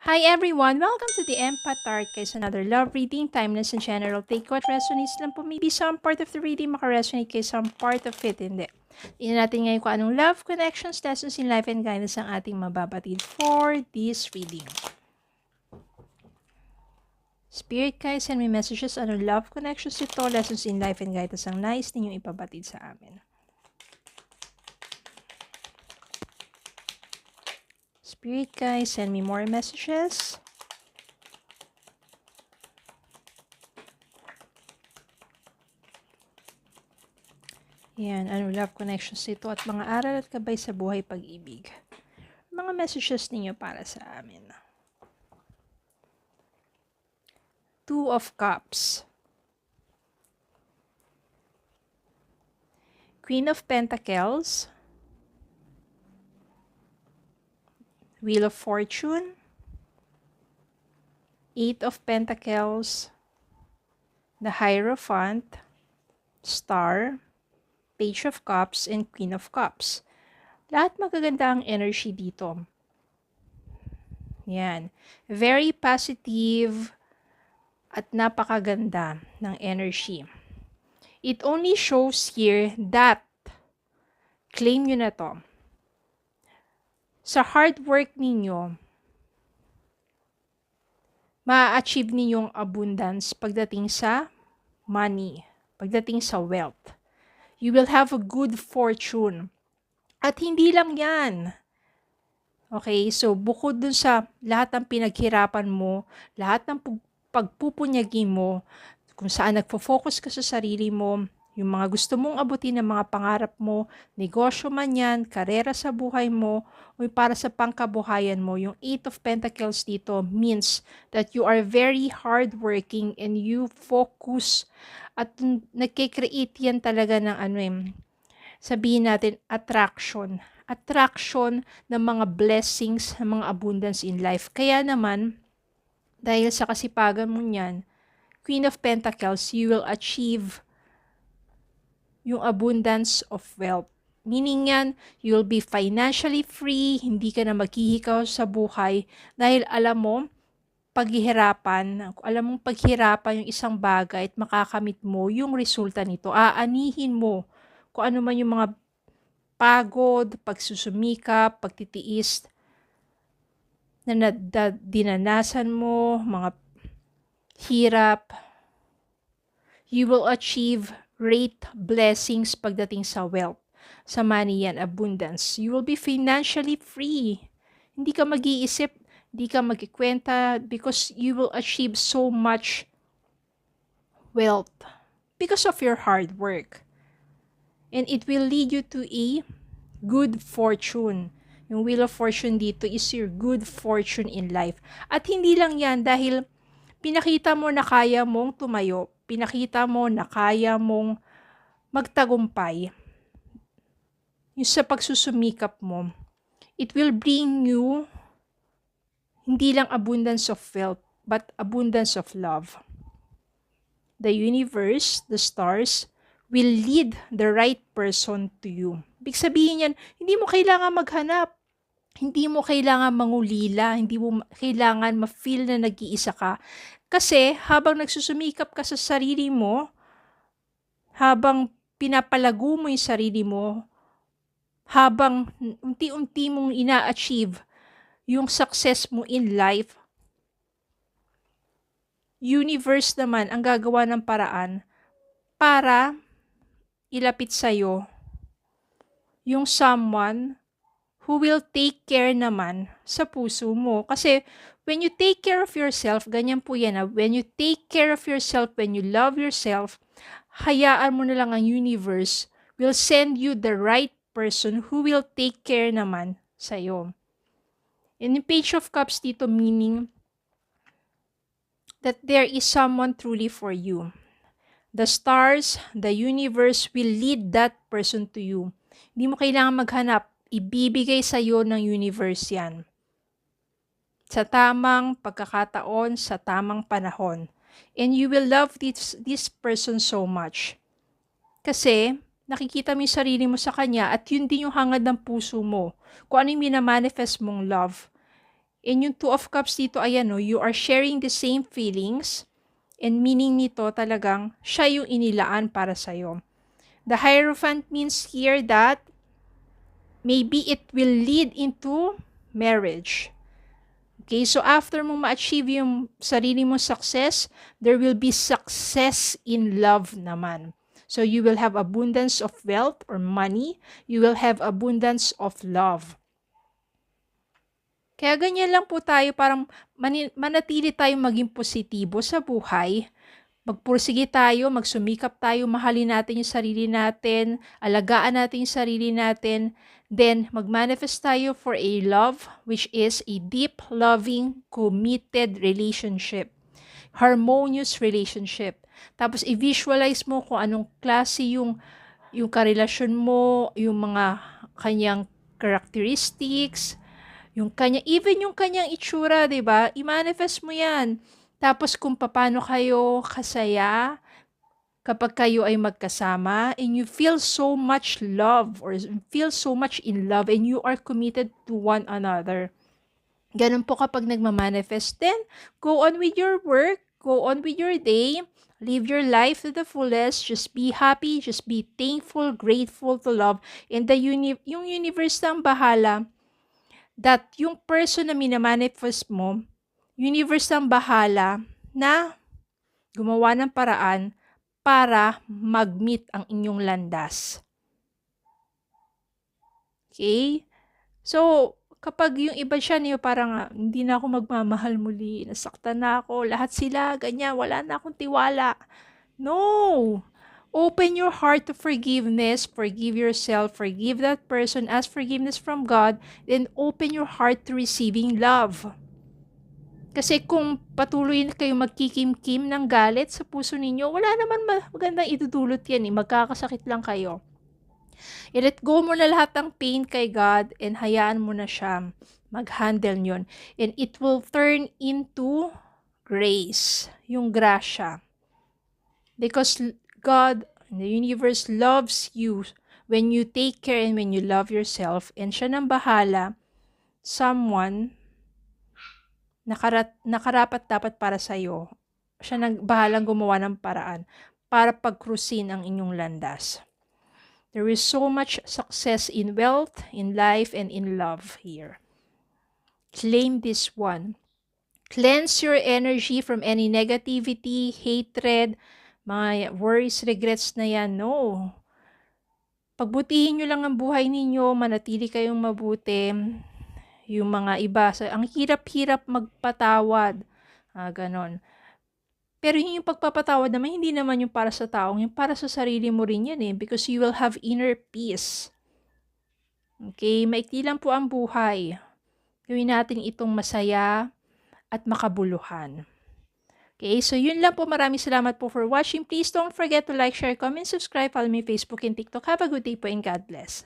Hi everyone! Welcome to the Empath Tarot Case, another love reading, timeless and general. Take what resonates lang po. Maybe some part of the reading makaresonate kay some part of it hindi. Tingnan natin ngayon kung anong love, connections, lessons in life, and guidance ang ating mababatid for this reading. Spirit guys, send me messages, anong love, connections ito, lessons in life, and guidance ang nais ninyong ipabatid sa amin. Spirit guys, send me more messages. Yan, ano love connections nito at mga aral at gabay sa buhay pag-ibig. Mga messages ninyo para sa amin. Two of Cups. Queen of Pentacles. Wheel of Fortune. Eight of Pentacles. The Hierophant. Star. Page of Cups and Queen of Cups. Lahat magaganda ang energy dito. Yan. Very positive at napakaganda ng energy. It only shows here that claim nyo na to. Sa hard work ninyo, ma-achieve ninyong abundance pagdating sa money, pagdating sa wealth. You will have a good fortune. At hindi lang yan. Okay, so bukod dun sa lahat ng pinaghirapan mo, lahat ng pagpupunyagi mo, kung saan nagfo-focus ka sa sarili mo, yung mga gusto mong abutin ng mga pangarap mo, negosyo man yan, karera sa buhay mo, o para sa pangkabuhayan mo, yung Eight of Pentacles dito means that you are very hardworking and you focus at nagkikreate yan talaga ng sabihin natin attraction ng mga blessings, ng mga abundance in life. Kaya naman, dahil sa kasipagan mo niyan, Queen of Pentacles, you will achieve yung abundance of wealth. Meaning yan, you will be financially free, hindi ka na maghihikaw sa buhay dahil alam mo, alam mong paghirapan yung isang bagay at makakamit mo yung resulta nito. Aanihin mo kung ano man yung mga pagod, pagsusumikap, pagtitiis na dinanasan mo, mga hirap. You will achieve great blessings pagdating sa wealth, sa money yan, abundance. You will be financially free. Hindi ka mag-iisip, hindi ka magkikwenta because you will achieve so much wealth because of your hard work. And it will lead you to a good fortune. Yung Wheel of Fortune dito is your good fortune in life. At hindi lang yan dahil pinakita mo na kaya mong tumayo, pinakita mo na kaya mong magtagumpay. Yung sa pagsusumikap mo, it will bring you hindi lang abundance of wealth, but abundance of love. The universe, the stars, will lead the right person to you. Ibig sabihin yan, hindi mo kailangan maghanap. Hindi mo kailangan mangulila. Hindi mo kailangan ma-feel na nag-iisa ka. Kasi habang nagsusumikap ka sa sarili mo, habang pinapalago mo yung sarili mo, habang unti-unti mong ina-achieve yung success mo in life, universe naman ang gagawa ng paraan para ilapit sa'yo yung someone who will take care naman sa puso mo. Kasi when you take care of yourself, ganyan po yan. When you take care of yourself, when you love yourself, hayaan mo na lang ang universe will send you the right person who will take care naman sa'yo. And yung Page of Cups dito meaning that there is someone truly for you. The stars, the universe will lead that person to you. Hindi mo kailangan maghanap. Ibibigay sa'yo ng universe yan. Sa tamang pagkakataon, sa tamang panahon. And you will love this person so much. Kasi nakikita mo yung sarili mo sa kanya at yun din yung hangad ng puso mo. Kung ano yung minamanifest mong love. And yung Two of Cups dito, ayan no, you are sharing the same feelings. And meaning nito talagang siya yung inilaan para sa'yo. The Hierophant means here that maybe it will lead into marriage. Okay, so after mo ma-achieve yung sarili mong success, there will be success in love naman. So you will have abundance of wealth or money. You will have abundance of love. Kaya ganyan lang po tayo, parang manatili tayong maging positibo sa buhay. Magpursige tayo, magsumikap tayo, mahalin natin yung sarili natin, alagaan natin yung sarili natin, then mag-manifest tayo for a love which is a deep, loving, committed relationship. Harmonious relationship. Tapos i-visualize mo kung anong klase yung karelasyon mo, yung mga kanyang characteristics, even yung kanyang itsura, 'di ba? I-manifest mo 'yan. Tapos kung paano kayo kasaya kapag kayo ay magkasama and you feel so much love or feel so much in love and you are committed to one another. Ganun po kapag nagmamanifest, then go on with your work, go on with your day, live your life to the fullest, just be happy, just be thankful, grateful to love, and yung universe na ang bahala that yung person na minamanifest mo, universe ang bahala na gumawa ng paraan para mag-meet ang inyong landas. Okay? So, kapag yung iba siya niyo parang hindi na ako magmamahal muli, nasaktan na ako, lahat sila, ganyan, wala na akong tiwala. No! Open your heart to forgiveness, forgive yourself, forgive that person, ask forgiveness from God, then open your heart to receiving love. Kasi kung patuloy kayong magkikimkim ng galit sa puso ninyo, wala naman magandang idudulot yan eh, magkakasakit lang kayo. I-let go mo na lahat ng pain kay God and hayaan mo na siya mag-handle nyon. And it will turn into grace, yung grasya. Because God, the universe loves you when you take care and when you love yourself, and siya nang bahala, someone nakarapat dapat para sa'yo. Siya nang bahalang gumawa ng paraan para pagkrusin ang inyong landas. There is so much success in wealth, in life, and in love here. Claim this one. Cleanse your energy from any negativity, hatred, mga worries, regrets na yan. No. Pagbutihin nyo lang ang buhay ninyo, manatili kayong mabuti. Yung mga iba, ang hirap-hirap magpatawad. Ganon. Pero yung pagpapatawad naman, hindi naman yung para sa taong, yung para sa sarili mo rin yan eh. Because you will have inner peace. Okay, maikli lang po ang buhay. Gawin natin itong masaya at makabuluhan. Okay, so yun lang po. Maraming salamat po for watching. Please don't forget to like, share, comment, subscribe, follow me Facebook and TikTok. Have a good day po and God bless.